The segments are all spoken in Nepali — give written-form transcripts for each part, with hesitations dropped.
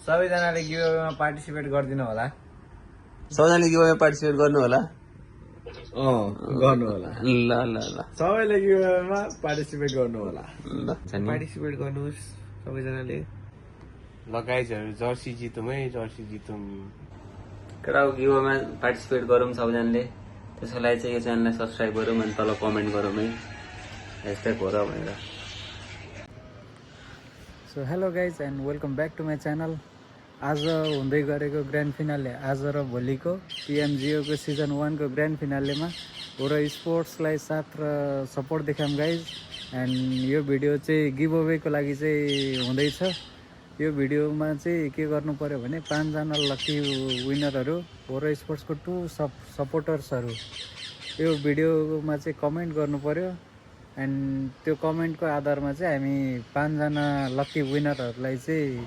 सबैजनाले गिभअवेमा पार्टिसिपेट गरिदिनु होला। सबैजनाले गिभअवेमा पार्टिसिपेट गर्नु होला। गर्नु होला। ल ल ल सबैले गिभअवेमा पार्टिसिपेट गर्नु होला। ल पार्टिसिपेट गर्नुहोस् सबैजनाले। लगाइजहरू जर्सी जितौँ है, जर्सी जितौँ। केटाको गिभअवेमा पार्टिसिपेट गरौँ सबैजनाले। त्यसको लागि चाहिँ यो च्यानललाई सब्सक्राइब गरौँ अनि तल कमेन्ट गरौँ है, # हो र भनेर। So hello guys and welcome back to my channel. आज हुँदै गरेको ग्रान्ड फिनाले, आज र भोलिको पिएमजिओको सिजन 1 को ग्रान्ड फिनालेमा हो र स्पोर्ट्सलाई साथ र सपोर्ट देखाऊँ गाइज। एन्ड यो भिडियो चाहिँ गिभ अवेको लागि चाहिँ हुँदैछ। यो भिडियोमा चाहिँ के गर्नु पर्यो भने 5 जना लकी विनरहरू हो र स्पोर्ट्सको 2 सपोर्टर्सहरू यो भिडियोमा चाहिँ कमेन्ट गर्नु पर्यो। एन्ड त्यो कमेन्टको आधारमा चाहिँ हामी 5 जना लकी विनरहरूलाई चाहिँ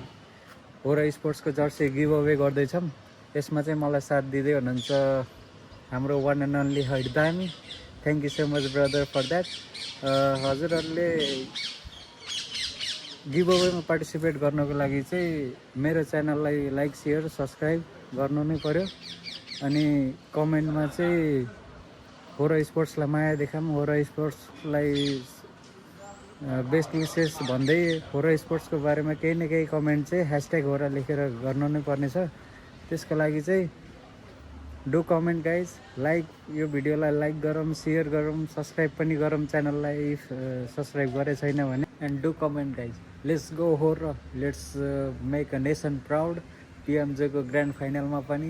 हो र स्पोर्ट्सको जर्सी गिभ अवे गर्दैछौँ। यसमा चाहिँ मलाई साथ दिँदै हुनुहुन्छ हाम्रो वान एन्ड ओन्ली हैदामी। Thank you so much brother for that. हजुरहरूले गिभ अवेमा पार्टिसिपेट गर्नको लागि चाहिँ मेरो च्यानललाई लाइक सेयर सब्सक्राइब गर्नु नै पर्यो। अनि कमेन्टमा चाहिँ हो र स्पोर्ट्सलाई माया देखाऊँ, हो र स्पोर्ट्सलाई बेस्ट विसेस भन्दै हो र स्पोर्ट्सको बारेमा केही न केही कमेन्ट चाहिँ # हो र लेखेर गर्नु नै पर्नेछ। त्यसको लागि चाहिँ डु कमेन्ट गाइज, लाइक यो भिडियोलाई लाइक गरौँ, सेयर गरौँ, सब्सक्राइब पनि गरौँ च्यानललाई इफ सब्सक्राइब गरे छैन भने। And do comment guys, let's go हो र let's make a nation proud. पिएमजेको ग्रान्ड फाइनलमा पनि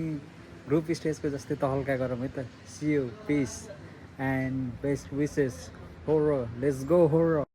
ग्रुप स्टेजको जस्तै त हल्का गरौँ है त। See you, peace and best wishes हो र लेट्स गो हो र।